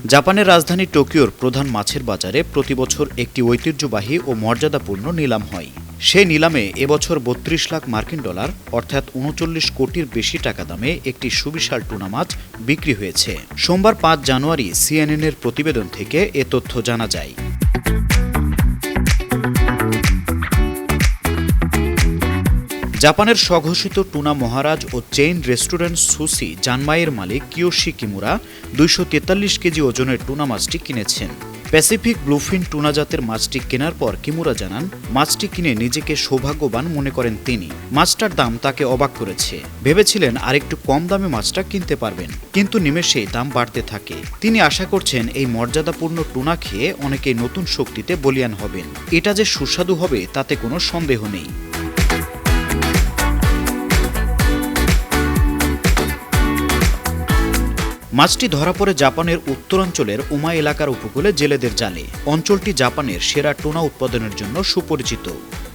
জাপানের রাজধানী টোকিওর প্রধান মাছের বাজারে প্রতিবছর একটি ঐতিহ্যবাহী ও মর্যাদাপূর্ণ নিলাম হয়। সেই নিলামে এবছর ৩২ লাখ মার্কিন ডলার অর্থাৎ ৩৯ কোটির বেশি টাকা দামে একটি সুবিশাল টুনা মাছ বিক্রি হয়েছে। সোমবার ৫ জানুয়ারি সিএনএনের প্রতিবেদন থেকে এ তথ্য জানা যায়। জাপানের স্বঘোষিত টুনা মহারাজ ও চেইন রেস্টুরেন্ট সুশি জানমাইয়ের মালিক কিয়োশি কিমুরা ২৪৩ কেজি ওজনের টুনা মাছটি কিনেছেন। প্যাসিফিক ব্লুফিন টুনা জাতের মাছটি কেনার পর কিমুরা জানান, মাছটি কিনে নিজেকে সৌভাগ্যবান মনে করেন তিনি। মাছটার দাম তাকে অবাক করেছে। ভেবেছিলেন আরেকটু কম দামে মাছটা কিনতে পারবেন, কিন্তু নিমেষেই দাম বাড়তে থাকে। তিনি আশা করছেন এই মর্যাদাপূর্ণ টুনা খেয়ে অনেকেই নতুন শক্তিতে বলীয়ান হবেন। এটা যে সুস্বাদু হবে তাতে কোনো সন্দেহ নেই। মাছটি ধরা পড়ে জাপানের উত্তরাঞ্চলের উমা এলাকার উপকূলে জেলেদের জালে। অঞ্চলটি জাপানের সেরা টুনা উৎপাদনের জন্য সুপরিচিত।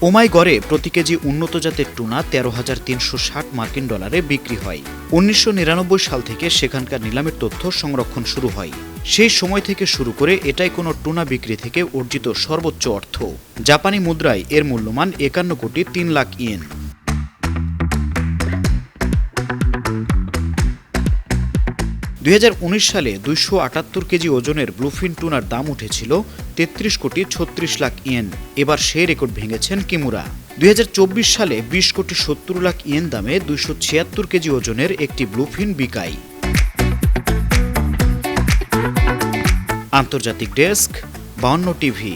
উমাই গড়ে প্রতি কেজি উন্নত জাতের টুনা ১৩,৩৬০ মার্কিন ডলারে বিক্রি হয়। ১৯৯৯ সাল থেকে সেখানকার নিলামের তথ্য সংরক্ষণ শুরু হয়। সেই সময় থেকে শুরু করে এটাই কোনো টুনা বিক্রি থেকে অর্জিত সর্বোচ্চ অর্থ। জাপানি মুদ্রায় এর মূল্যমান ৫১ কোটি ৩ লাখ ইয়েন। ২০১৯ সালে ২৭৮ কেজি ওজনের ব্লুফিন টুনার দাম উঠেছিল ৩৩ কোটি ৩৬ লাখ ইয়েন। এবার সেই রেকর্ড ভেঙেছেন কিমুরা। ২০২৪ সালে ২০ কোটি ৭০ লাখ ইয়েন দামে ২৭৬ কেজি ওজনের একটি ব্লুফিন বিকায়। আন্তর্জাতিক ডেস্ক, ৫২ টিভি।